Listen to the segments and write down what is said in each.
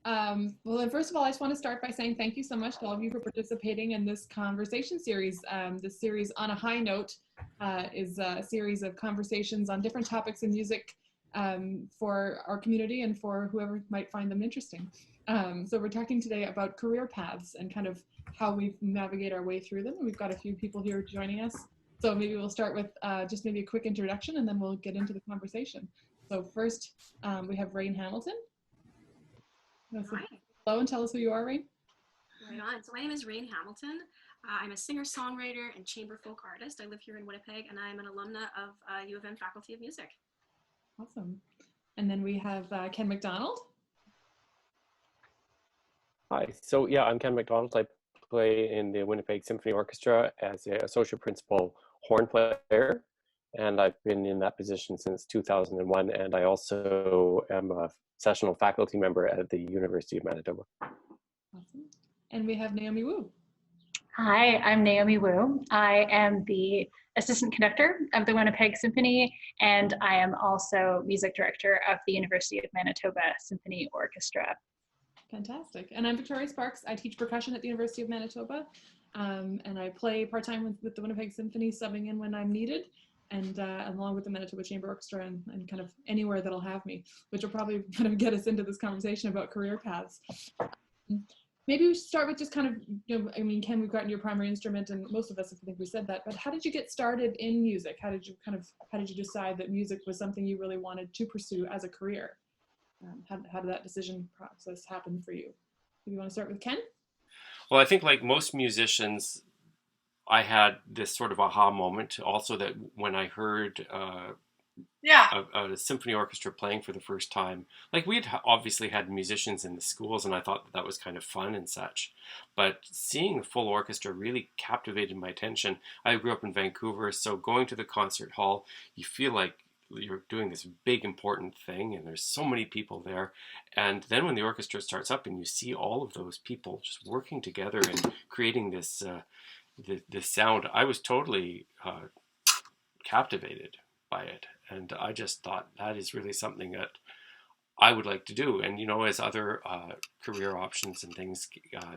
Well, then first of all, I just want to start by saying thank you so much to all of you for participating in this conversation series. This series, On a High Note, is a series of conversations on different topics in music for our community and for whoever might find them interesting. So we're talking today about career paths and kind of how we navigate our way through them. And we've got a few people here joining us. So maybe we'll start with just maybe a quick introduction and then we'll get into the conversation. So first, we have Raine Hamilton. Hi. Hello, and tell us who you are, Raine. Right on. So my name is Raine Hamilton. I'm a singer-songwriter and chamber folk artist. I live here in Winnipeg, and I'm an alumna of U of M Faculty of Music. Awesome. And then we have Ken Mcdonald. Hi. So yeah, I'm Ken Mcdonald. I play in the Winnipeg Symphony Orchestra as an associate principal horn player, and I've been in that position since 2001. And I also am a sessional faculty member at the University of Manitoba. Awesome. And we have Naomi Woo. Hi, I'm Naomi Woo. I am the assistant conductor of the Winnipeg Symphony, and I am also music director of the University of Manitoba Symphony Orchestra. Fantastic. And I'm Victoria Sparks. I teach percussion at the University of Manitoba, and I play part-time with the Winnipeg Symphony, subbing in when I'm needed, and along with the Manitoba Chamber Orchestra and kind of anywhere that'll have me, which will probably kind of get us into this conversation about career paths. Maybe we should start with just kind of, I mean, Ken, we've gotten your primary instrument, and most of us, I think we said that, but how did you get started in music? How did you decide that music was something you really wanted to pursue as a career? How did that decision process happen for you? Do you want to start with Ken? Well, I think like most musicians, I had this sort of aha moment also that when I heard a symphony orchestra playing for the first time, like we had obviously had musicians in the schools, and I thought that was kind of fun and such, but seeing the full orchestra really captivated my attention. I grew up in Vancouver, so going to the concert hall, you feel like you're doing this big important thing, and there's so many people there. And then when the orchestra starts up and you see all of those people just working together and creating this this sound, I was totally captivated by it. And I just thought that is really something that I would like to do. And, you know, as other career options and things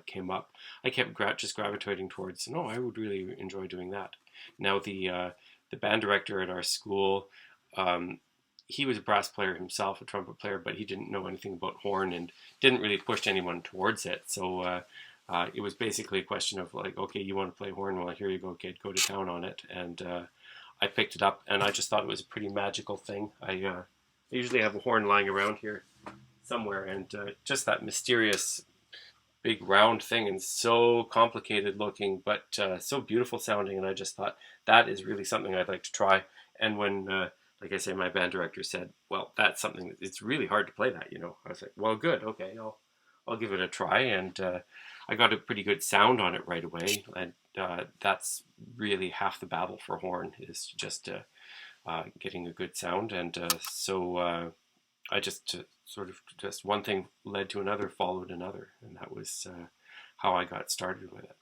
came up, I kept just gravitating towards, no, I would really enjoy doing that. Now, the band director at our school, he was a brass player himself, a trumpet player, but he didn't know anything about horn and didn't really push anyone towards it. So it was basically a question of like, okay, you want to play horn? Well, here you go, kid, go to town on it. And I picked it up, and I just thought it was a pretty magical thing. I usually have a horn lying around here somewhere, and just that mysterious big round thing, and so complicated looking, but so beautiful sounding. And I just thought that is really something I'd like to try. And when, like I say, my band director said, well, that's something that it's really hard to play that, you know. I was like, well, good, okay, I'll give it a try. And I got a pretty good sound on it right away. And that's really half the battle for horn, is just getting a good sound. And so I just sort of just one thing led to another, followed another, and that was how I got started with it.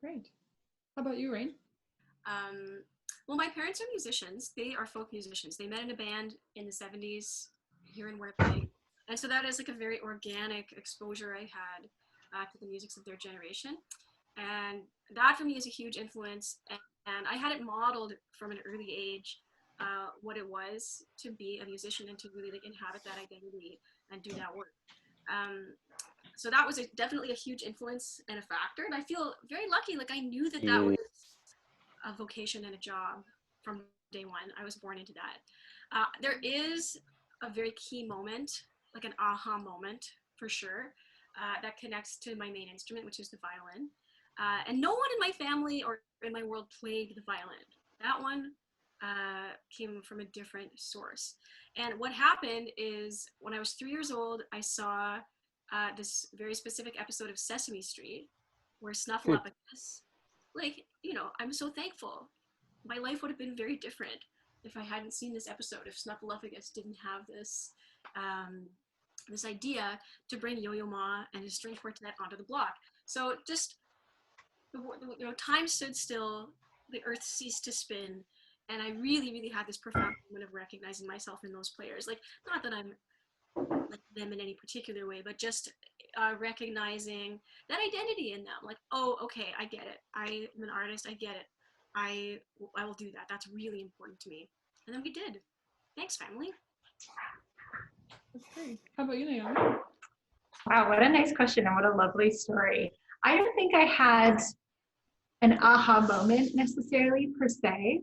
Great. How about you, Raine? Well, my parents are musicians. They are folk musicians. They met in a band in the 70s here in Winnipeg. And so that is like a very organic exposure I had to the musics of their generation. And that for me is a huge influence. And I had it modeled from an early age what it was to be a musician and to really like inhabit that identity and do that work. So that was definitely a huge influence and a factor. And I feel very lucky. Like I knew that that was a vocation and a job from day one. I was born into that. There is a very key moment, like an aha moment for sure, that connects to my main instrument, which is the violin. And no one in my family or in my world played the violin. That one came from a different source. And what happened is when I was 3 years old, I saw this very specific episode of Sesame Street where Snuffleupagus, like, you know, I'm so thankful. My life would have been very different if I hadn't seen this episode, if Snuffleupagus didn't have this this idea to bring Yo-Yo Ma and his string quartet onto the block. So just, you know, time stood still, the earth ceased to spin, and I really, really had this profound moment of recognizing myself in those players. Like, not that I'm like them in any particular way, but just recognizing that identity in them. Like, oh, okay, I get it. I am an artist. I get it. I will do that. That's really important to me. And then we did. Thanks, family. That's great. How about you, Naomi? Wow, what a nice question and what a lovely story. I don't think I had an aha moment necessarily per se.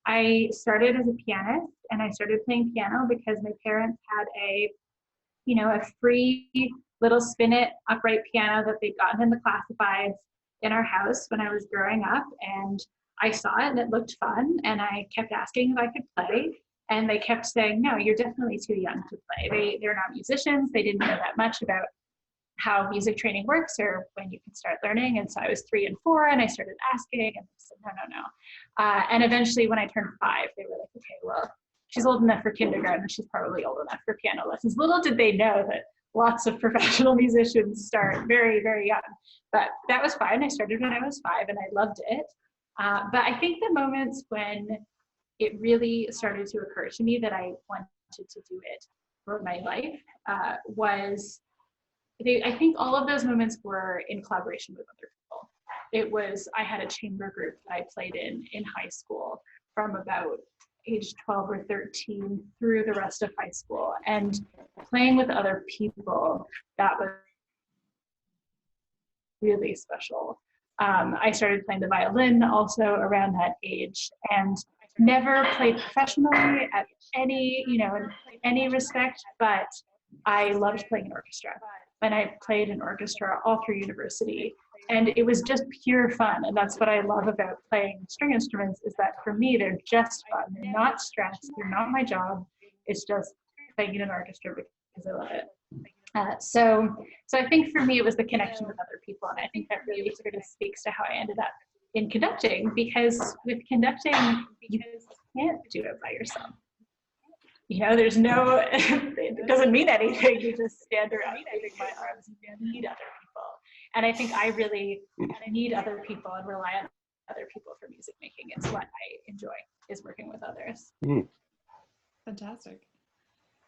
I started as a pianist and I started playing piano because my parents had a free little spin-it upright piano that they'd gotten in the classifieds in our house when I was growing up. And I saw it and it looked fun. And I kept asking if I could play. And they kept saying, no, you're definitely too young to play. They're not musicians. They didn't know that much about how music training works or when you can start learning. And so I was 3 and 4 and I started asking and they said, no. And eventually when I turned 5, they were like, okay, well, she's old enough for kindergarten. She's probably old enough for piano lessons. Little did they know that lots of professional musicians start very, very young. But that was fine. I started when I was 5 and I loved it. But I think the moments when it really started to occur to me that I wanted to do it for my life I think all of those moments were in collaboration with other people. I had a chamber group that I played in high school from about age 12 or 13 through the rest of high school, and playing with other people, that was really special. I started playing the violin also around that age, and never played professionally at any, in any respect, but I loved playing an orchestra. And I played in orchestra all through university. And it was just pure fun. And that's what I love about playing string instruments, is that for me, they're just fun. They're not stressed. They're not my job. It's just playing in an orchestra because I love it. So I think for me, it was the connection with other people. And I think that really sort of speaks to how I ended up in conducting, because with conducting, you can't do it by yourself. There's no, it doesn't mean anything. You just stand around waving my arms. You need other people. And I think I really need other people and rely on other people for music making. It's what I enjoy, is working with others. Fantastic.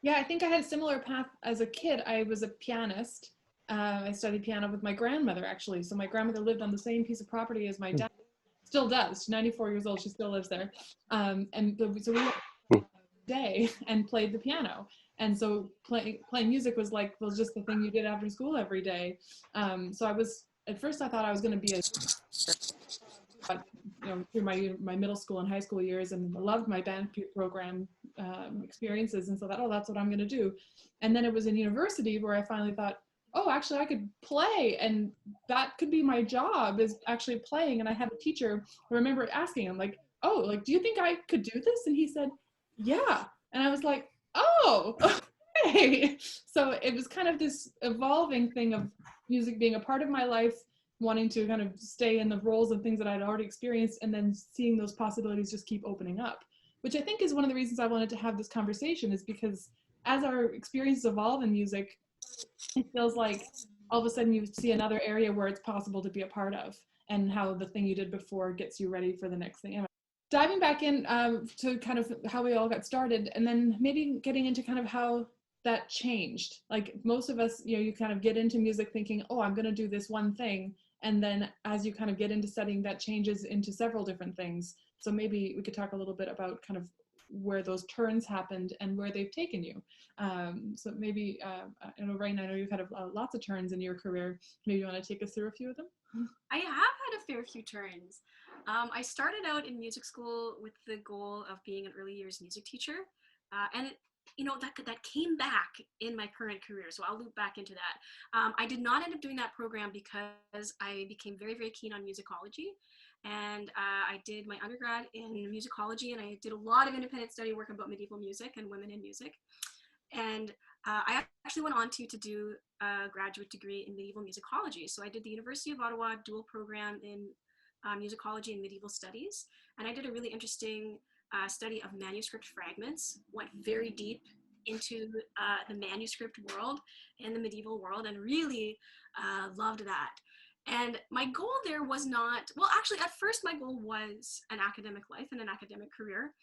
Yeah, I think I had a similar path as a kid. I was a pianist. I studied piano with my grandmother, actually. So my grandmother lived on the same piece of property as my dad. Still does. She's 94 years old. She still lives there. So we went day and played the piano. And so playing music was just the thing you did after school every day. So at first I thought I was going to be through my middle school and high school years, and loved my band program experiences, and so that's what I'm going to do. And then it was in university where I finally thought, oh, actually I could play, and that could be my job, is actually playing. And I had a teacher, I remember asking him, do you think I could do this? And he said, yeah. And I was like, oh, okay. So it was kind of this evolving thing of music being a part of my life, wanting to kind of stay in the roles of things that I'd already experienced, and then seeing those possibilities just keep opening up, which I think is one of the reasons I wanted to have this conversation, is because as our experiences evolve in music, it feels like all of a sudden you see another area where it's possible to be a part of, and how the thing you did before gets you ready for the next thing. Diving back in to kind of how we all got started, and then maybe getting into kind of how that changed. Like most of us, you kind of get into music thinking, oh, I'm going to do this one thing. And then as you kind of get into studying, that changes into several different things. So maybe we could talk a little bit about kind of where those turns happened and where they've taken you. So maybe, Raine, I know you've had lots of turns in your career. Maybe you want to take us through a few of them? I have had a fair few turns. I started out in music school with the goal of being an early years music teacher. And that came back in my current career. So I'll loop back into that. I did not end up doing that program because I became very, very keen on musicology. And I did my undergrad in musicology, and I did a lot of independent study work about medieval music and women in music. And I actually went on to do a graduate degree in medieval musicology. So I did the University of Ottawa dual program in musicology and medieval studies. And I did a really interesting study of manuscript fragments, went very deep into the manuscript world and the medieval world, and really loved that. And my goal there was not, well, actually at first my goal was an academic life and an academic career.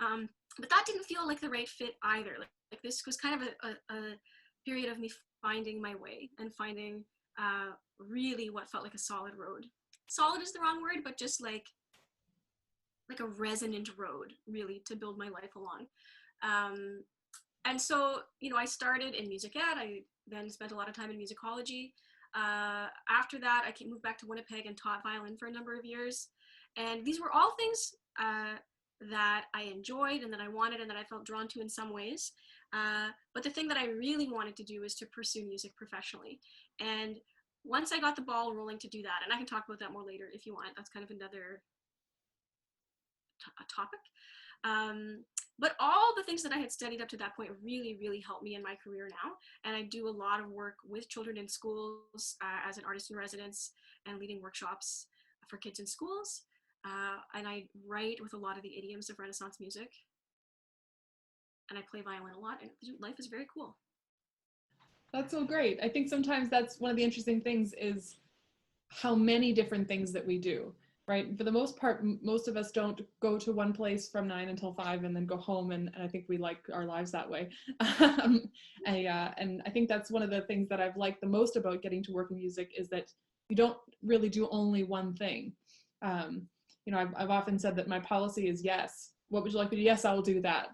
But that didn't feel like the right fit either. Like this was kind of a period of me finding my way and finding really what felt like a solid road. Solid is the wrong word, but just like a resonant road, really, to build my life along. And so, I started in music ed. I then spent a lot of time in musicology. After that, I moved back to Winnipeg and taught violin for a number of years. And these were all things that I enjoyed and that I wanted and that I felt drawn to in some ways. But the thing that I really wanted to do is to pursue music professionally. And once I got the ball rolling to do that, and I can talk about that more later if you want, that's kind of another topic. But all the things that I had studied up to that point really, really helped me in my career now. And I do a lot of work with children in schools as an artist in residence and leading workshops for kids in schools. And I write with a lot of the idioms of Renaissance music. And I play violin a lot, and life is very cool. That's so great. I think sometimes that's one of the interesting things is how many different things that we do, right? For the most part, most of us don't go to one place from 9 until 5 and then go home, and I think we like our lives that way. And I think that's one of the things that I've liked the most about getting to work in music is that you don't really do only one thing. I've often said that my policy is yes. What would you like to do? Yes, I will do that.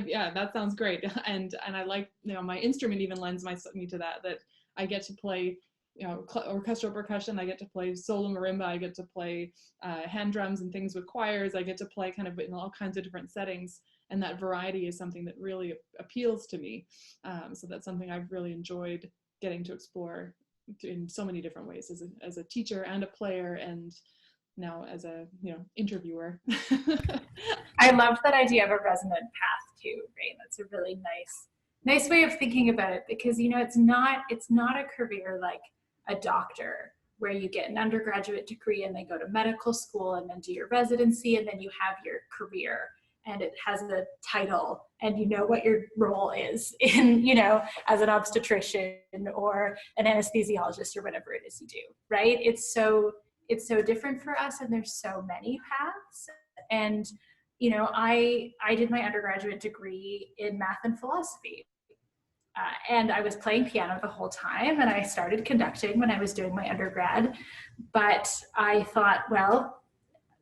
Yeah, that sounds great. And I like, my instrument even lends me to that I get to play, orchestral percussion. I get to play solo marimba. I get to play hand drums and things with choirs. I get to play kind of in all kinds of different settings. And that variety is something that really appeals to me. So that's something I've really enjoyed getting to explore in so many different ways as a teacher and a player, and now as a interviewer. I love that idea of a resonant path too, Raine. That's a really nice way of thinking about it, because it's not a career like a doctor where you get an undergraduate degree and then go to medical school and then do your residency and then you have your career and it has a title and you know what your role is in, as an obstetrician or an anesthesiologist or whatever it is you do, right? It's so different for us, and there's so many paths. And I did my undergraduate degree in math and philosophy, and I was playing piano the whole time, and I started conducting when I was doing my undergrad. But I thought, well,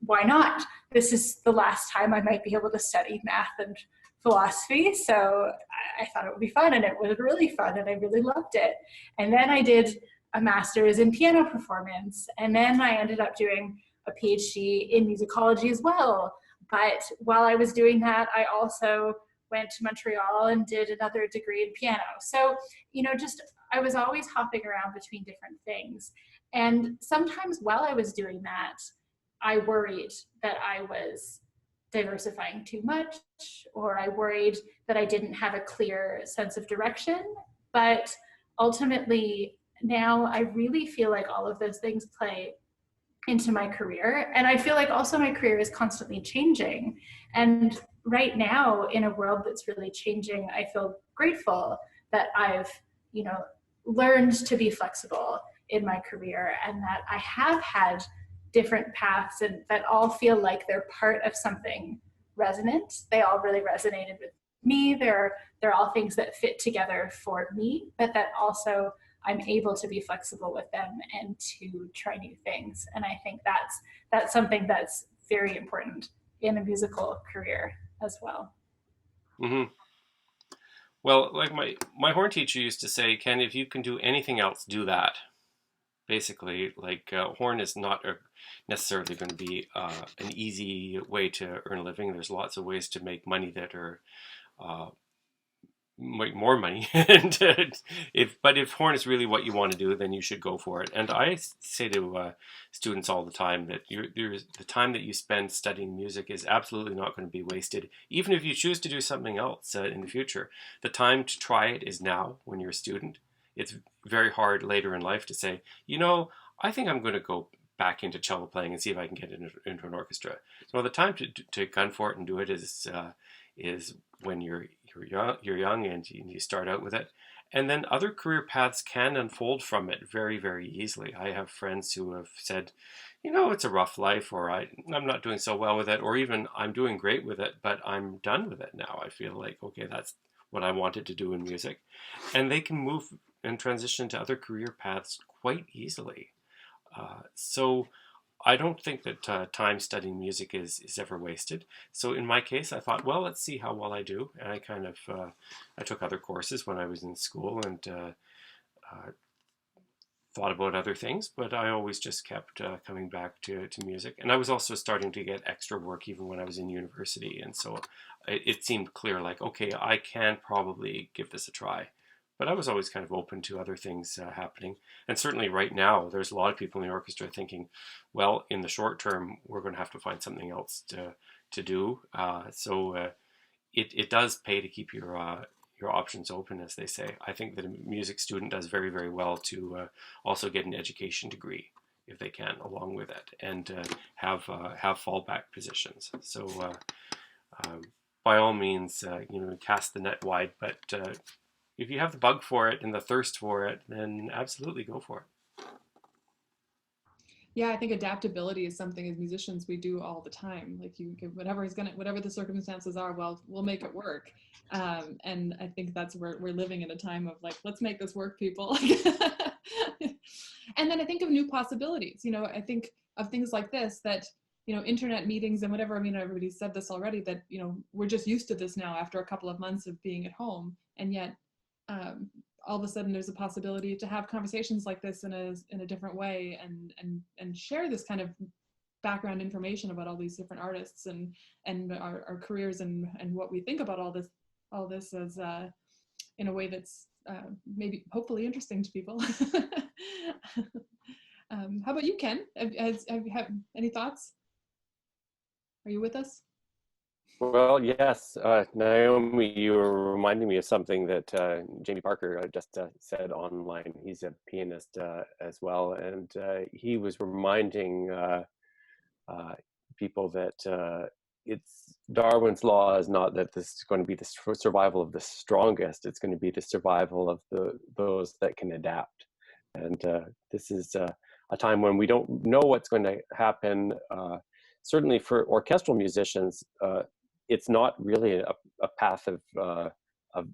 why not? This is the last time I might be able to study math and philosophy, so I thought it would be fun, and it was really fun, and I really loved it. And then I did a master's in piano performance, and then I ended up doing a PhD in musicology as well. But while I was doing that, I also went to Montreal and did another degree in piano. So, I was always hopping around between different things. And sometimes while I was doing that, I worried that I was diversifying too much, or I worried that I didn't have a clear sense of direction. But ultimately, now I really feel like all of those things play into my career. And I feel like also my career is constantly changing. And right now, in a world that's really changing, I feel grateful that I've, learned to be flexible in my career, and that I have had different paths and that all feel like they're part of something resonant. They all really resonated with me. They're all things that fit together for me, but that also I'm able to be flexible with them and to try new things. And I think that's something that's very important in a musical career as well. Mm-hmm. Well, like my horn teacher used to say, Ken, if you can do anything else, do that. Basically, horn is not necessarily going to be an easy way to earn a living. There's lots of ways to make money that are make more money. And if horn is really what you want to do, then you should go for it. And I say to students all the time that the time that you spend studying music is absolutely not going to be wasted, even if you choose to do something else in the future. The time to try it is now when you're a student. It's very hard later in life to say, I think I'm going to go back into cello playing and see if I can get into an orchestra. So the time to gun for it and do it is when you're young and you start out with it. And then other career paths can unfold from it very, very easily. I have friends who have said, it's a rough life, or I'm not doing so well with it, or even I'm doing great with it, but I'm done with it now. I feel like, okay, that's what I wanted to do in music. And they can move and transition to other career paths quite easily. So I don't think that time studying music is ever wasted. So in my case, I thought, well, let's see how well I do. And I kind of, I took other courses when I was in school and thought about other things, but I always just kept coming back to music. And I was also starting to get extra work even when I was in university. And so it seemed clear, like, okay, I can probably give this a try. But I was always kind of open to other things happening. And certainly right now, there's a lot of people in the orchestra thinking, well, in the short term, we're going to have to find something else to do. So it does pay to keep your options open, as they say. I think that a music student does very, very well to also get an education degree if they can, along with it, and have fallback positions. So by all means, cast the net wide, but if you have the bug for it and the thirst for it, then absolutely go for it. Yeah, I think adaptability is something as musicians we do all the time. Like whatever the circumstances are, well, we'll make it work. And I think that's where we're living in a time of like, let's make this work, people. And then I think of new possibilities. I think of things like this that, internet meetings and whatever. I mean, everybody said this already, that, we're just used to this now after a couple of months of being at home. And yet, all of a sudden there's a possibility to have conversations like this in a different way and share this kind of background information about all these different artists and our careers and what we think about all this as in a way that's maybe hopefully interesting to people. How about you, Ken? Have you have any thoughts? Are you with us? Well, yes, Naomi, you were reminding me of something that Jamie Parker just said online. He's a pianist as well, and he was reminding people that it's Darwin's law is not that this is going to be the survival of the strongest. It's going to be the survival of those that can adapt. And this is a time when we don't know what's going to happen. Certainly for orchestral musicians, it's not really a path of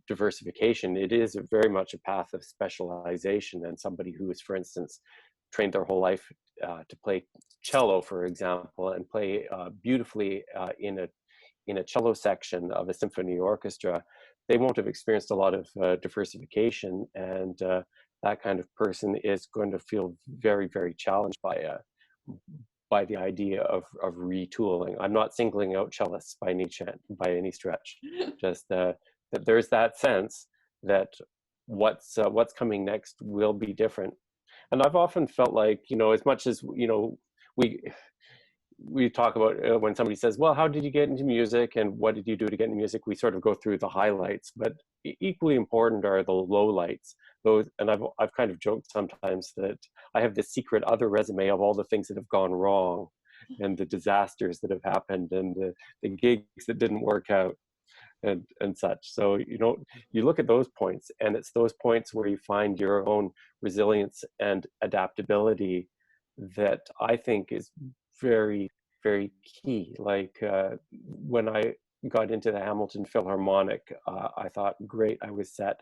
diversification. It is very much a path of specialization. And somebody who is, for instance, trained their whole life to play cello, for example, and play beautifully in a cello section of a symphony orchestra, they won't have experienced a lot of diversification, and that kind of person is going to feel very, very challenged by the idea of retooling. I'm not singling out cellists by any stretch. Just that there's that sense that what's coming next will be different. And I've often felt like, as much as we talk about when somebody says, well, how did you get into music and what did you do to get into music? We sort of go through the highlights, but equally important are the lowlights. And I've kind of joked sometimes that I have this secret other resume of all the things that have gone wrong and the disasters that have happened and the gigs that didn't work out and such. So, you look at those points, and it's those points where you find your own resilience and adaptability that I think is very, very key. Like when I got into the Hamilton Philharmonic, I thought, great, I was set.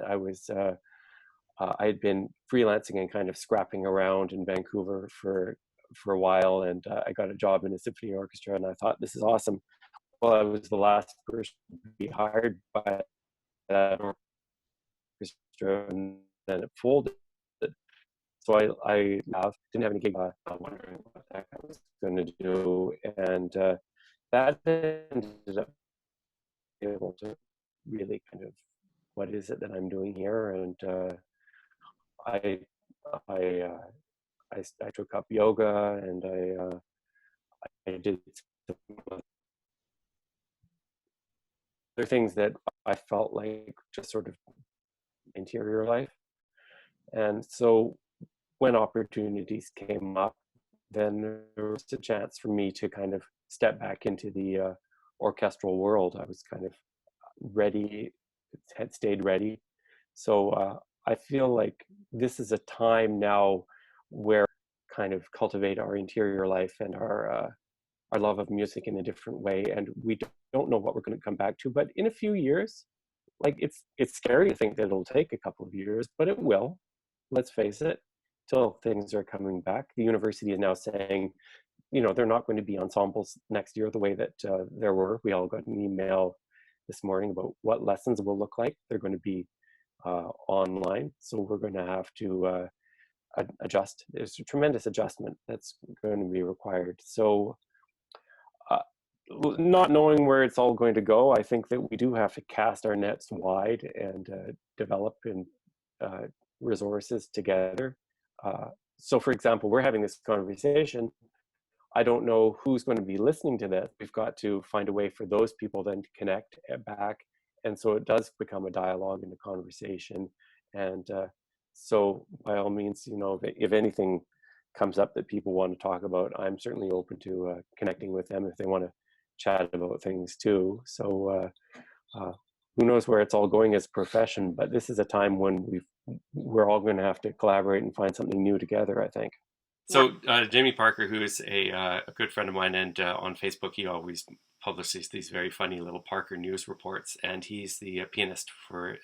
I had been freelancing and kind of scrapping around in Vancouver for a while, and I got a job in a symphony orchestra, and I thought, this is awesome. Well, I was the last person to be hired by that orchestra, and then it folded. So I didn't have any gig, wondering what the heck I was going to do, and that ended up being able to really kind of, what is it that I'm doing here? And I took up yoga, and I did some other things that I felt like just sort of interior life. And so when opportunities came up, then there was a chance for me to kind of step back into the orchestral world. I was kind of ready, had stayed ready. So I feel like this is a time now where kind of cultivate our interior life and our love of music in a different way, and we don't know what we're going to come back to. But in a few years, like it's scary to think that it'll take a couple of years, but it will. Let's face it, till things are coming back. The university is now saying, you know, they're not going to be ensembles next year the way that there were. We all got an email this morning about what lessons will look like. They're going to be online, so we're going to have to adjust. There's a tremendous adjustment that's going to be required. So not knowing where it's all going to go, I think that we do have to cast our nets wide and develop in resources together. So for example, we're having this conversation. I don't know who's going to be listening to this. We've got to find a way for those people then to connect back. And so it does become a dialogue and a conversation. And so by all means, you know, if anything comes up that people want to talk about, I'm certainly open to connecting with them if they want to chat about things too. So who knows where it's all going as a profession, but this is a time when we're all going to have to collaborate and find something new together, I think. So Jamie Parker, who is a good friend of mine, and on Facebook he always publishes these very funny little Parker News reports, and he's the pianist for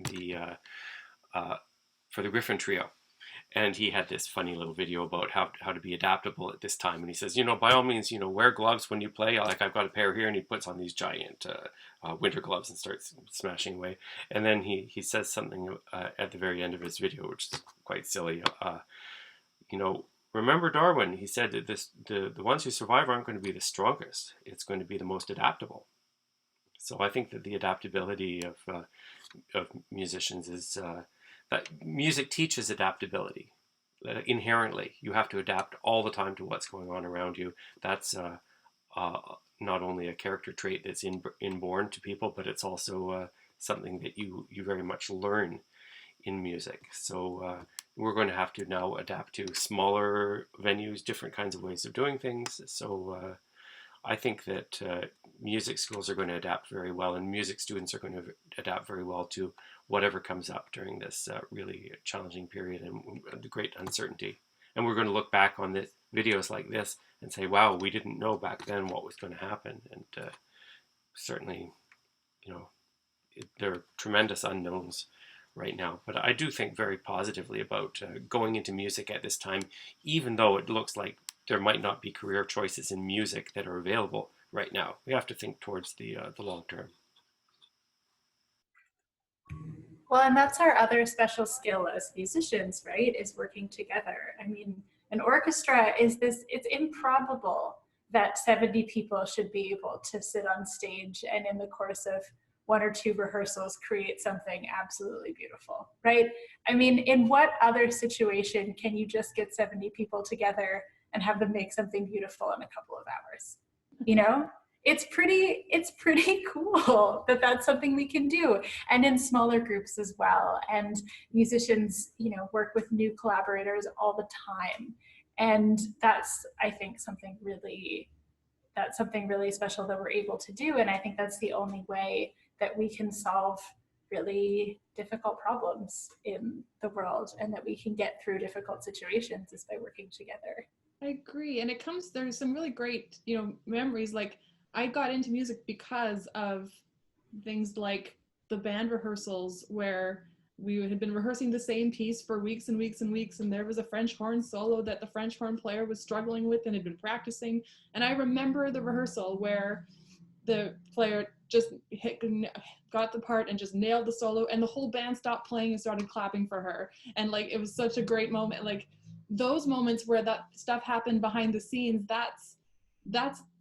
the Griffin Trio. And he had this funny little video about how to be adaptable at this time. And he says, you know, by all means, you know, wear gloves when you play. Like I've got a pair here, and he puts on these giant winter gloves and starts smashing away. And then he says something at the very end of his video, which is quite silly. You know, remember Darwin, he said that the ones who survive aren't going to be the strongest. It's going to be the most adaptable. So I think that the adaptability of musicians is... that music teaches adaptability. Inherently, you have to adapt all the time to what's going on around you. That's not only a character trait that's inborn to people, but it's also something that you very much learn in music. So we're going to have to now adapt to smaller venues, different kinds of ways of doing things. So I think that music schools are going to adapt very well, and music students are going to adapt very well to whatever comes up during this really challenging period and the great uncertainty. And we're going to look back on this, videos like this and say, wow, we didn't know back then what was going to happen. And certainly, you know, there are tremendous unknowns right now. But I do think very positively about going into music at this time, even though it looks like there might not be career choices in music that are available right now. We have to think towards the long term. Well, and that's our other special skill as musicians, right? Is working together. I mean, an orchestra is this, it's improbable that 70 people should be able to sit on stage and in the course of 1 or 2 rehearsals create something absolutely beautiful, right? I mean, in what other situation can you just get 70 people together and have them make something beautiful in a couple of hours? You know? It's pretty cool that that's something we can do, and in smaller groups as well. And musicians, you know, work with new collaborators all the time, and that's, I think, something really special that we're able to do. And I think that's the only way that we can solve really difficult problems in the world, and that we can get through difficult situations, is by working together. I agree, and there's some really great, you know, memories. Like, I got into music because of things like the band rehearsals, where we had been rehearsing the same piece for weeks and weeks and weeks, and there was a French horn solo that the French horn player was struggling with and had been practicing. And I remember the rehearsal where the player just got the part and just nailed the solo, and the whole band stopped playing and started clapping for her. And like, it was such a great moment. Like, those moments where that stuff happened behind the scenes, that's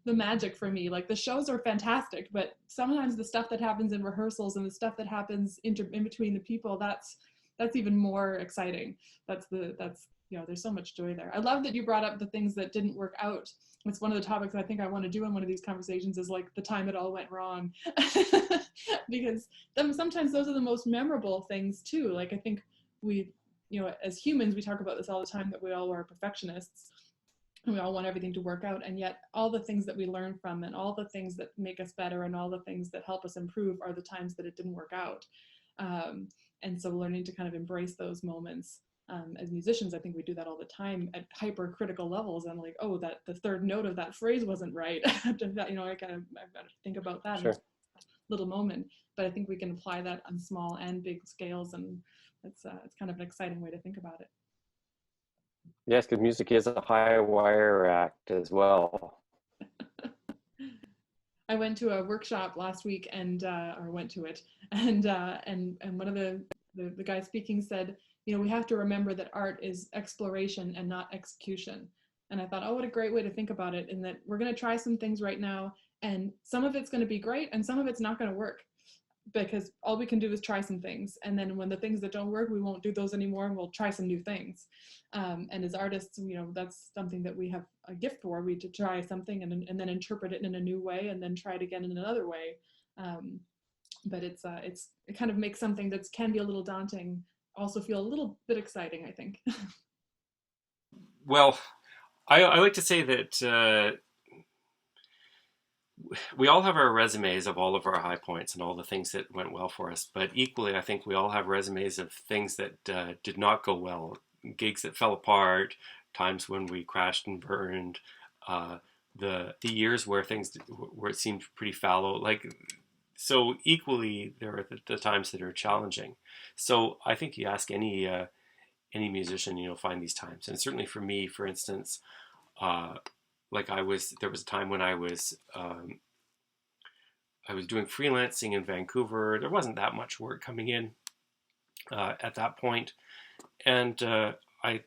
the magic for me. Like, the shows are fantastic, but sometimes the stuff that happens in rehearsals and the stuff that happens in between the people, that's even more exciting. That's you know, there's so much joy there. I love that you brought up the things that didn't work out. It's one of the topics I think I want to do in one of these conversations, is like the time it all went wrong. Because sometimes those are the most memorable things too. Like, I think we, you know, as humans, we talk about this all the time, that we all are perfectionists. We all want everything to work out, and yet all the things that we learn from, and all the things that make us better, and all the things that help us improve, are the times that it didn't work out. And so learning to kind of embrace those moments. As musicians, I think we do that all the time at hypercritical levels. I'm like, oh, that the third note of that phrase wasn't right. I've got to think about that Sure. little moment. But I think we can apply that on small and big scales, and it's kind of an exciting way to think about it. Yes, because music is a high wire act as well. I went to a workshop last week, and one of the guys speaking said, we have to remember that art is exploration and not execution. And I thought, oh, what a great way to think about it, in that we're going to try some things right now, and some of it's going to be great and some of it's not going to work, because all we can do is try some things. And then when the things that don't work, we won't do those anymore, and we'll try some new things. And as artists, that's something that we have a gift for. We to try something and then interpret it in a new way, and then try it again in another way. But it kind of makes something that can be a little daunting also feel a little bit exciting, I think. Well, I like to say that we all have our resumes of all of our high points and all the things that went well for us, but equally I think we all have resumes of things that did not go well, gigs that fell apart, times when we crashed and burned, the years where it seemed pretty fallow. So equally there are the times that are challenging. So I think you ask any musician, find these times. And certainly for me, for instance, there was a time when I was doing freelancing in Vancouver. There wasn't that much work coming in at that point. And I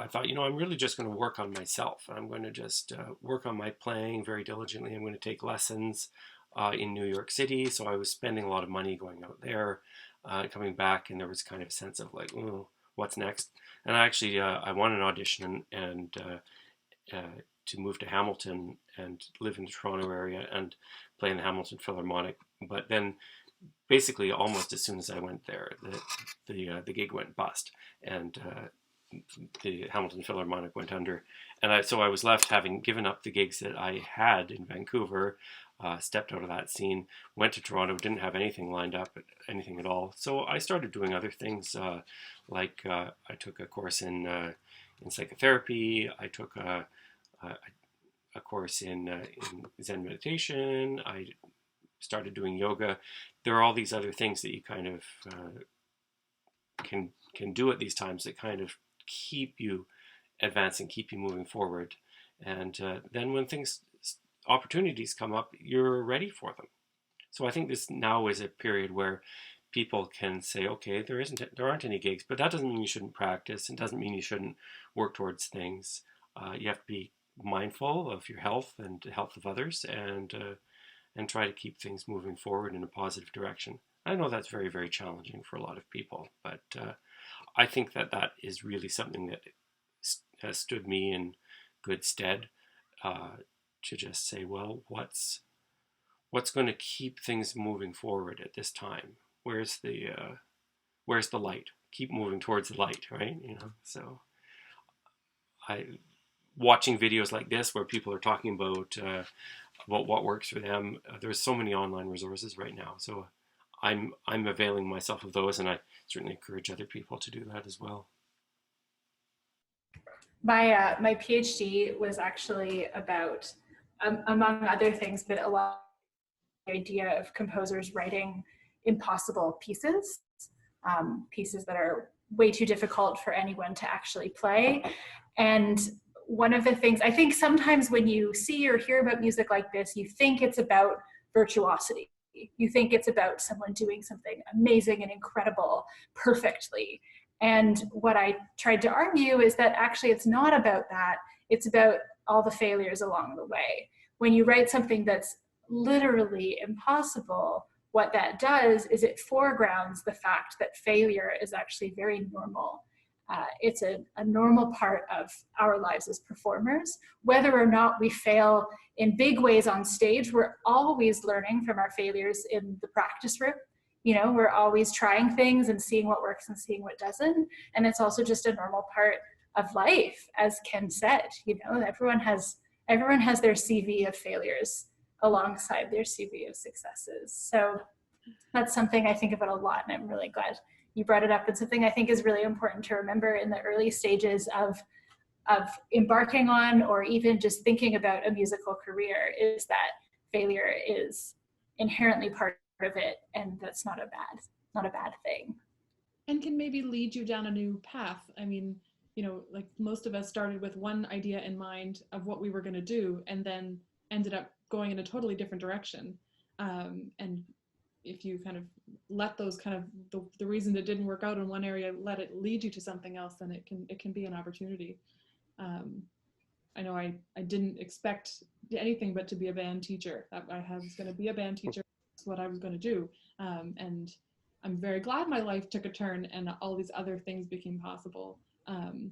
thought, I'm really just going to work on myself. I'm going to just work on my playing very diligently. I'm going to take lessons in New York City. So I was spending a lot of money going out there, coming back, and there was kind of a sense of like, oh, what's next? And I actually, I won an audition and to move to Hamilton and live in the Toronto area and play in the Hamilton Philharmonic. But then basically almost as soon as I went there, the gig went bust, and the Hamilton Philharmonic went under. And so I was left, having given up the gigs that I had in Vancouver, stepped out of that scene, went to Toronto, didn't have anything lined up, anything at all. So I started doing other things, like I took a course in psychotherapy. I took a course in Zen meditation. I started doing yoga. There are all these other things that you kind of can do at these times that kind of keep you advancing, keep you moving forward. And then when opportunities come up, you're ready for them. So I think this now is a period where people can say, okay, there aren't any gigs, but that doesn't mean you shouldn't practice. It doesn't mean you shouldn't work towards things. You have to be mindful of your health and the health of others, and try to keep things moving forward in a positive direction. I know that's very, very challenging for a lot of people, but I think that is really something that has stood me in good stead, to just say, well, what's going to keep things moving forward at this time? Where's the light? Keep moving towards the light, right? So watching videos like this where people are talking about what works for them. There's so many online resources right now, so I'm availing myself of those, and I certainly encourage other people to do that as well. My PhD was actually about, among other things, but a lot of the idea of composers writing impossible pieces, pieces that are way too difficult for anyone to actually play. And one of the things, I think sometimes when you see or hear about music like this, you think it's about virtuosity. You think it's about someone doing something amazing and incredible perfectly. And what I tried to argue is that actually it's not about that. It's about all the failures along the way. When you write something that's literally impossible, what that does is it foregrounds the fact that failure is actually very normal. It's a normal part of our lives as performers. Whether or not we fail in big ways on stage, we're always learning from our failures in the practice room. We're always trying things and seeing what works and seeing what doesn't. And it's also just a normal part of life, as Ken said. Everyone has their CV of failures alongside their CV of successes. So that's something I think about a lot, and I'm really glad you brought it up, and something I think is really important to remember in the early stages of embarking on, or even just thinking about a musical career, is that failure is inherently part of it, and that's not a bad thing. And can maybe lead you down a new path. I mean, like most of us started with one idea in mind of what we were going to do, and then ended up going in a totally different direction. And if you kind of let those kind of the reason it didn't work out in one area, let it lead you to something else, then it can be an opportunity. I know I didn't expect anything but to be a band teacher. I was going to be a band teacher. That's what I was going to do. And I'm very glad my life took a turn and all these other things became possible. And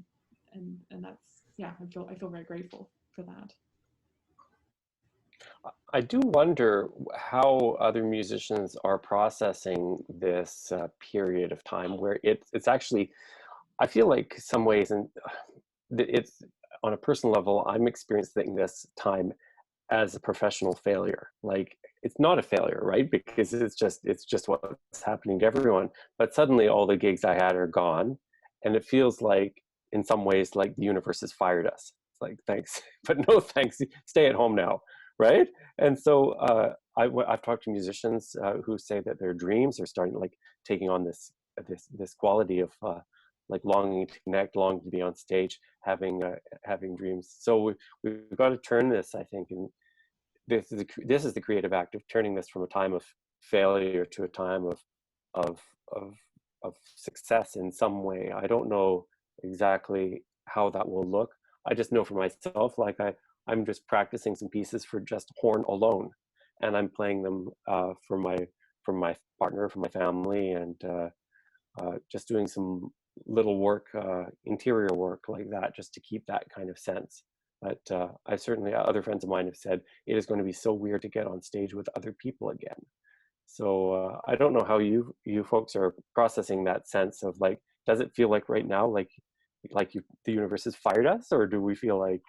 that's, yeah, I feel very grateful for that. I do wonder how other musicians are processing this period of time where it's actually, I feel like some ways, and it's on a personal level, I'm experiencing this time as a professional failure. Like, it's not a failure, right? Because it's just what's happening to everyone. But suddenly all the gigs I had are gone. And it feels like, in some ways, like the universe has fired us. It's like, thanks, but no thanks, stay at home now, right? And so I've talked to musicians who say that their dreams are starting, like, taking on this quality of like longing to connect, longing to be on stage, having dreams. So we've got to turn this, I think, and this is the creative act of turning this from a time of failure to a time of success in some way. I don't know exactly how that will look. I just know for myself, like I'm just practicing some pieces for just horn alone, and I'm playing them for my partner, for my family, and just doing some little work, interior work like that, just to keep that kind of sense. But I certainly, other friends of mine have said it is going to be so weird to get on stage with other people again. So I don't know how you folks are processing that sense of, like, does it feel like right now, like the universe has fired us, or do we feel like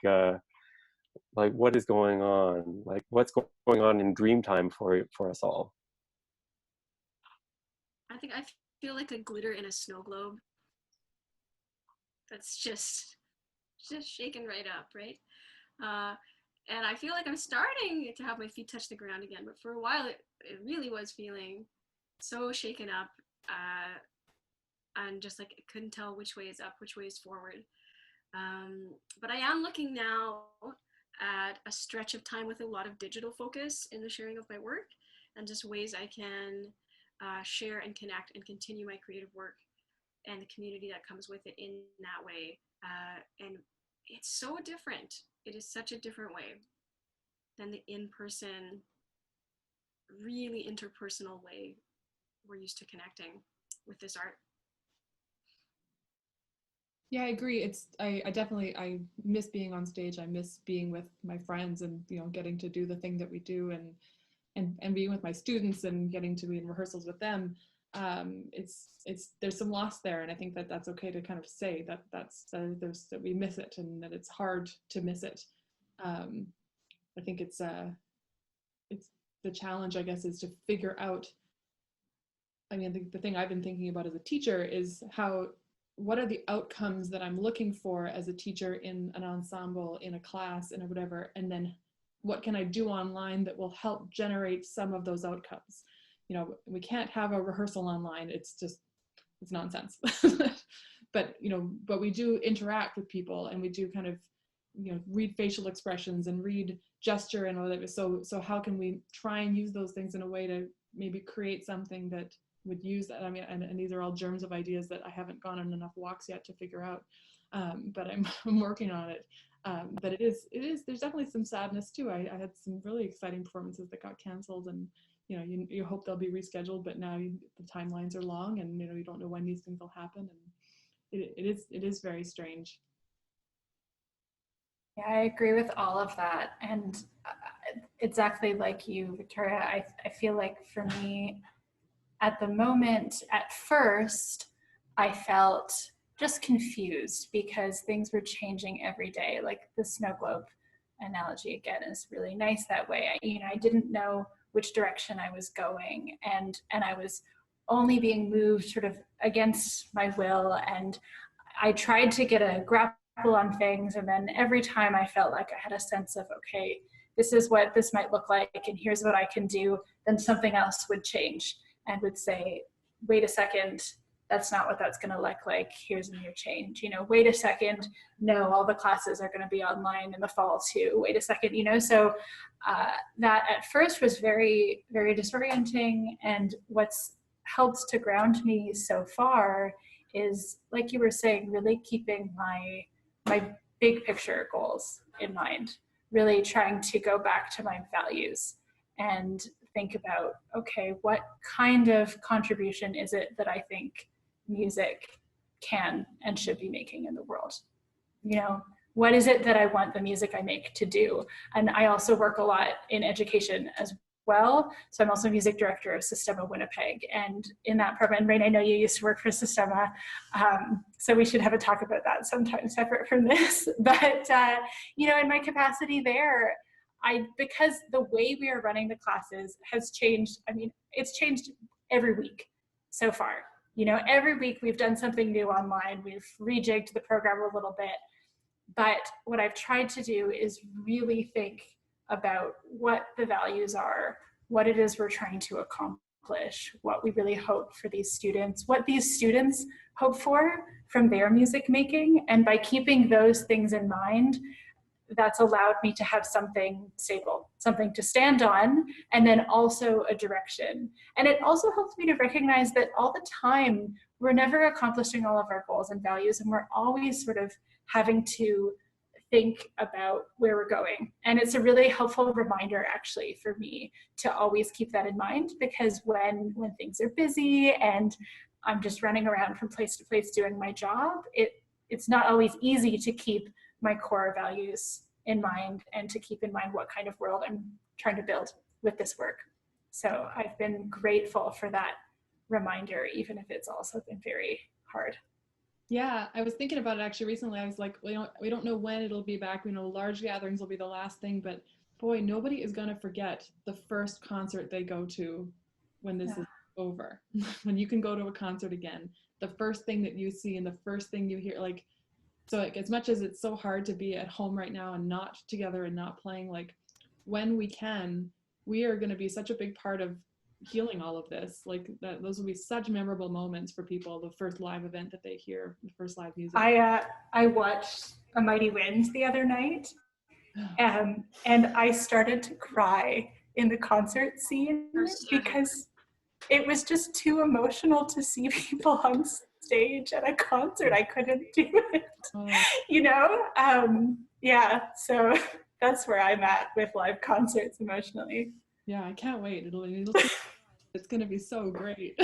what is going on? Like, what's going on in dream time for us all? I think I feel like a glitter in a snow globe. That's just shaken right up, right? And I feel like I'm starting to have my feet touch the ground again, but for a while it really was feeling so shaken up, and just like I couldn't tell which way is up, which way is forward. But I am looking now at a stretch of time with a lot of digital focus in the sharing of my work, and just ways I can share and connect and continue my creative work and the community that comes with it in that way. And it's so different. It is such a different way than the in-person, really interpersonal way we're used to connecting with this art. Yeah, I agree. I definitely, I miss being on stage. I miss being with my friends and, getting to do the thing that we do, and being with my students and getting to be in rehearsals with them. There's some loss there, and I think that that's okay to kind of say that that we miss it, and that it's hard to miss it. I think it's the challenge, I guess, is to figure out. I mean, the thing I've been thinking about as a teacher is what are the outcomes that I'm looking for as a teacher in an ensemble, in a class, in a whatever, and then what can I do online that will help generate some of those outcomes? We can't have a rehearsal online. It's nonsense. But we do interact with people, and we do kind of, read facial expressions and read gesture and all that. So how can we try and use those things in a way to maybe create something that would use that? I mean, and these are all germs of ideas that I haven't gone on enough walks yet to figure out. But I'm working on it. But it is, there's definitely some sadness too. I had some really exciting performances that got canceled, and you hope they'll be rescheduled, but now the timelines are long, and you don't know when these things will happen, and it is very strange. Yeah, I agree with all of that, and exactly like you, Victoria, I feel like for me, at the moment, at first, I felt just confused because things were changing every day. Like the snow globe analogy again is really nice that way. I didn't know which direction I was going, and I was only being moved sort of against my will. And I tried to get a grapple on things. And then every time I felt like I had a sense of, okay, this is what this might look like, and here's what I can do, then something else would change and would say, wait a second, that's not what that's going to look like. Here's a new change. Wait a second. No, all the classes are going to be online in the fall too. Wait a second. So that at first was very, very disorienting. And what's helped to ground me so far is, like you were saying, really keeping my big picture goals in mind, really trying to go back to my values and think about, okay, what kind of contribution is it that I think music can and should be making in the world? What is it that I want the music I make to do? And I also work a lot in education as well. So I'm also music director of Sistema Winnipeg. And in that program, Raine, I know you used to work for Sistema, so we should have a talk about that sometime separate from this. But, in my capacity there, because the way we are running the classes has changed. I mean, it's changed every week so far. Every week we've done something new online. We've rejigged the program a little bit. But what I've tried to do is really think about what the values are, what it is we're trying to accomplish, what we really hope for these students, what these students hope for from their music making. And by keeping those things in mind, that's allowed me to have something stable, something to stand on, and then also a direction. And it also helps me to recognize that all the time, we're never accomplishing all of our goals and values, and we're always sort of having to think about where we're going. And it's a really helpful reminder, actually, for me to always keep that in mind, because when things are busy and I'm just running around from place to place doing my job, it's not always easy to keep my core values in mind and to keep in mind what kind of world I'm trying to build with this work. So I've been grateful for that reminder, even if it's also been very hard. Yeah, I was thinking about it actually recently. I was like, we don't know when it'll be back. We know large gatherings will be the last thing, but boy, nobody is going to forget the first concert they go to when this is over. When you can go to a concert again, the first thing that you see and the first thing you hear, like, so like, as much as it's so hard to be at home right now and not together and not playing, like, when we can, we are going to be such a big part of healing all of this. Like, those will be such memorable moments for people, the first live event that they hear, the first live music. I watched A Mighty Wind the other night, and I started to cry in the concert scene because it was just too emotional to see people on stage at a concert. I couldn't do it. Yeah, so that's where I'm at with live concerts emotionally. Yeah, I can't wait. It's going to be so great.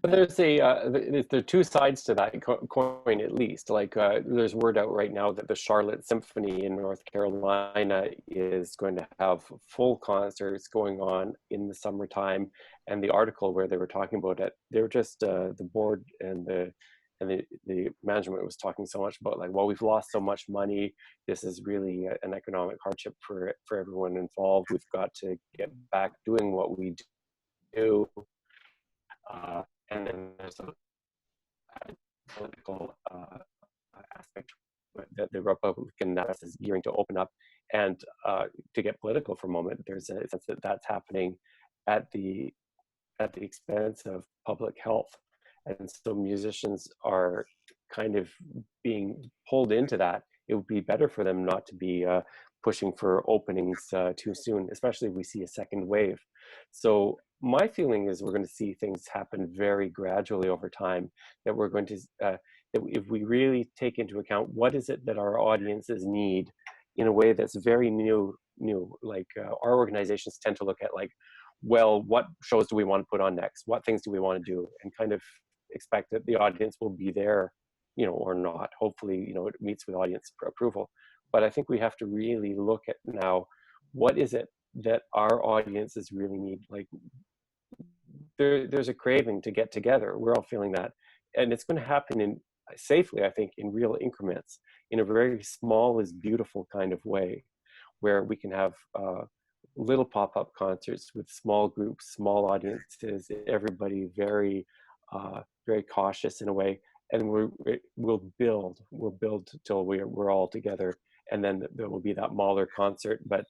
There's there are two sides to that coin, at least. Like there's word out right now that the Charlotte Symphony in North Carolina is going to have full concerts going on in the summertime. And the article where they were talking about it, they were just the board and the management was talking so much about, like, well, we've lost so much money. This is really an economic hardship for everyone involved. We've got to get back doing what we do. And then there's a political aspect that the Republican National is gearing to open up. And to get political for a moment, there's a sense that that's happening at the expense of public health. And so musicians are kind of being pulled into that. It would be better for them not to be pushing for openings too soon, especially if we see a second wave. So my feeling is we're going to see things happen very gradually over time, that we're going to, that if we really take into account what is it that our audiences need in a way that's very new, like our organizations tend to look at, like, well, what shows do we want to put on next? What things do we want to do? And kind of expect that the audience will be there, or not. Hopefully, it meets with audience approval. But I think we have to really look at now, what is it that our audiences really need? Like, there's a craving to get together. We're all feeling that. And it's going to happen safely, I think, in real increments, in a very small is beautiful kind of way, where we can have little pop-up concerts with small groups, small audiences, everybody very, very cautious in a way. And we'll build till we're all together. And then there will be that Mahler concert, but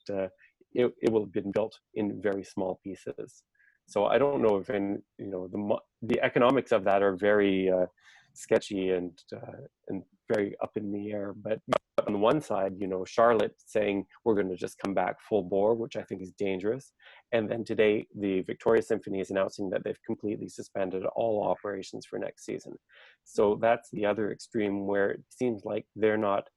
it will have been built in very small pieces. So I don't know if, the economics of that are very sketchy and very up in the air. But on the one side, Charlotte saying we're going to just come back full bore, which I think is dangerous. And then today, the Victoria Symphony is announcing that they've completely suspended all operations for next season. So that's the other extreme, where it seems like they're not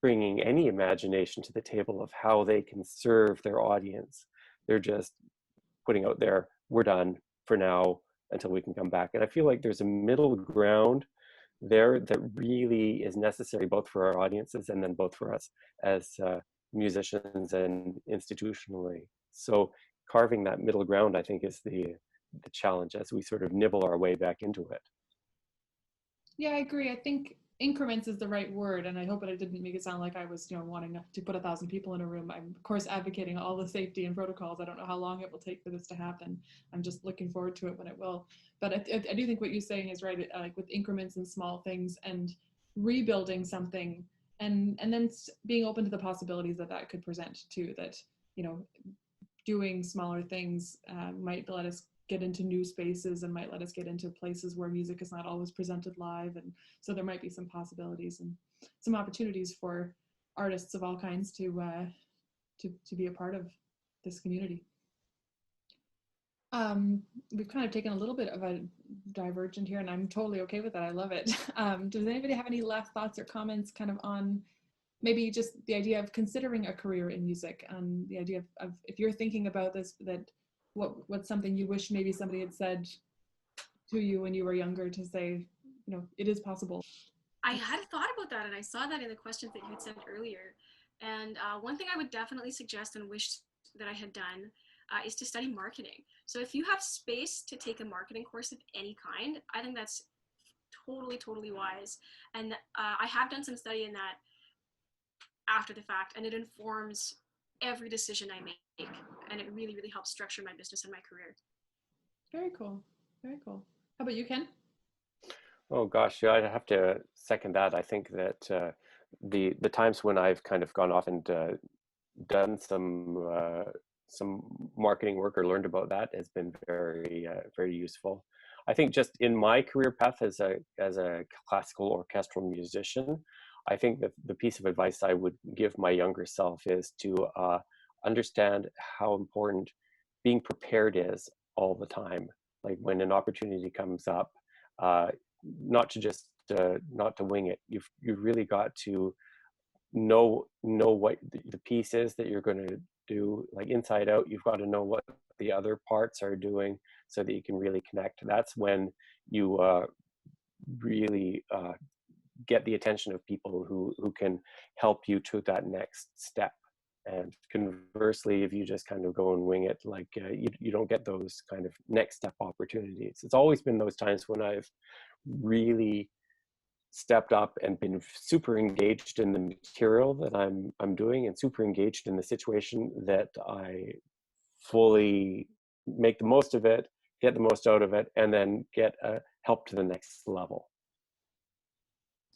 bringing any imagination to the table of how they can serve their audience. They're just putting out there, we're done for now until we can come back. And I feel like there's a middle ground there that really is necessary, both for our audiences and then both for us as musicians and institutionally. So carving that middle ground, I think, is the challenge as we sort of nibble our way back into it. Yeah, I agree. I think increments is the right word, and I hope that I didn't make it sound like I was, wanting to put 1,000 people in a room. I'm of course advocating all the safety and protocols. I don't know how long it will take for this to happen. I'm just looking forward to it when it will. But I do think what you're saying is right. Like with increments and small things and rebuilding something, and then being open to the possibilities that could present too. That doing smaller things might let us get into new spaces and might let us get into places where music is not always presented live. And so there might be some possibilities and some opportunities for artists of all kinds to be a part of this community. We've kind of taken a little bit of a divergent here, and I'm totally okay with that. I love it. Does anybody have any last thoughts or comments kind of on maybe just the idea of considering a career in music, and the idea of if you're thinking about this, that what's something you wish maybe somebody had said to you when you were younger, to say, it is possible? I had thought about that, and I saw that in the questions that you had sent earlier. And one thing I would definitely suggest and wish that I had done is to study marketing. So if you have space to take a marketing course of any kind, I think that's totally wise. And I have done some study in that after the fact, and it informs every decision I make, and it really helps structure my business and my career. Very cool. How about you, Ken? Oh gosh, yeah, I'd have to second that. I think that the times when I've kind of gone off and done some marketing work or learned about that has been very very useful. I think just in my career path as a classical orchestral musician, I think that the piece of advice I would give my younger self is to understand how important being prepared is all the time. Like when an opportunity comes up, not to just not to wing it. You've really got to know what the piece is that you're going to do, like inside out. You've got to know what the other parts are doing so that you can really connect. That's when you really get the attention of people who can help you to that next step. And conversely, if you just kind of go and wing it, like you don't get those kind of next step opportunities. It's always been those times when I've really stepped up and been super engaged in the material that I'm doing, and super engaged in the situation, that I fully make the most of it, get the most out of it, and then get help to the next level.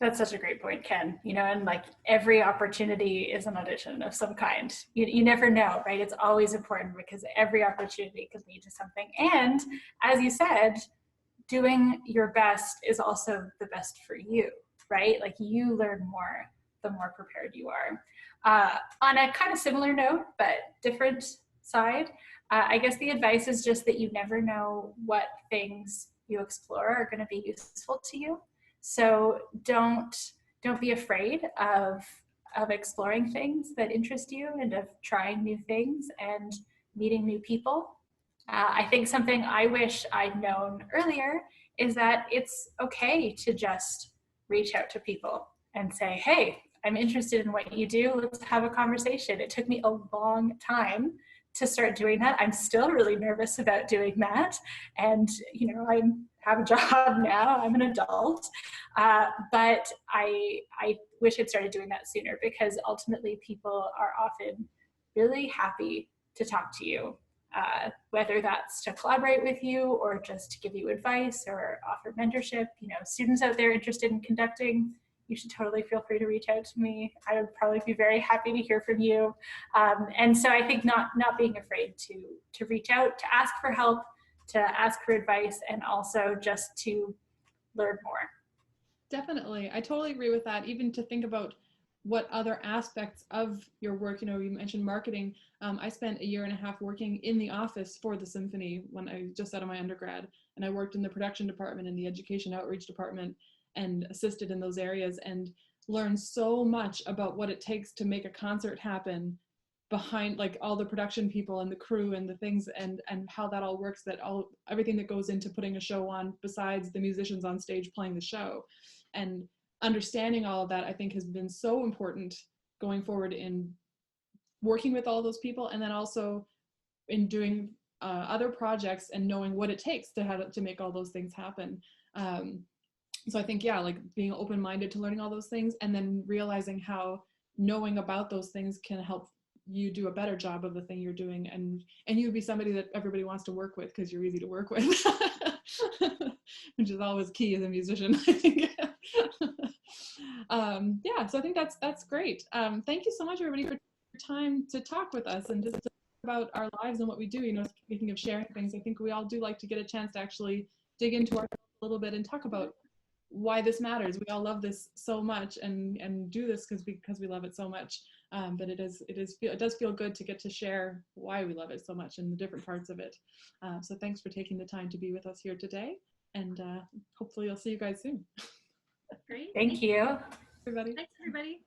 That's such a great point, Ken. And like every opportunity is an audition of some kind. You never know, right? It's always important because every opportunity could lead to something. And as you said, doing your best is also the best for you, right? Like you learn more the more prepared you are. On a kind of similar note, but different side, I guess the advice is just that you never know what things you explore are going to be useful to you. So don't be afraid of exploring things that interest you, and of trying new things and meeting new people. I think something I wish I'd known earlier is that it's okay to just reach out to people and say, hey, I'm interested in what you do. Let's have a conversation. It took me a long time to start doing that. I'm still really nervous about doing that. And, I have a job now, I'm an adult. But I wish I'd started doing that sooner, because ultimately people are often really happy to talk to you, whether that's to collaborate with you or just to give you advice or offer mentorship. You know, students out there interested in conducting, you should totally feel free to reach out to me. I would probably be very happy to hear from you. And so I think not being afraid to reach out, to ask for help, to ask for advice, and also just to learn more. Definitely. I totally agree with that. Even to think about what other aspects of your work, you know, you mentioned marketing. I spent 1.5 years working in the office for the symphony when I was just out of my undergrad, and I worked in the production department and the education outreach department and assisted in those areas, and learned so much about what it takes to make a concert happen behind, like, all the production people and the crew and the things, and how that all works, everything that goes into putting a show on besides the musicians on stage playing the show. And understanding all of that, I think, has been so important going forward in working with all those people, and then also in doing other projects and knowing what it takes to make all those things happen. So I think, yeah, like being open-minded to learning all those things, and then realizing how knowing about those things can help you do a better job of the thing you're doing, and you be somebody that everybody wants to work with because you're easy to work with, which is always key as a musician, I think. Yeah, so I think that's great. Thank you so much, everybody, for your time to talk with us and just to talk about our lives and what we do. You know, speaking of sharing things, I think we all do like to get a chance to actually dig into ourselves a little bit and talk about why this matters. We all love this so much and do this because we love it so much. But it does feel good to get to share why we love it so much and the different parts of it. So thanks for taking the time to be with us here today, and hopefully I'll see you guys soon. Great. Thank you. Everybody. Thanks, everybody.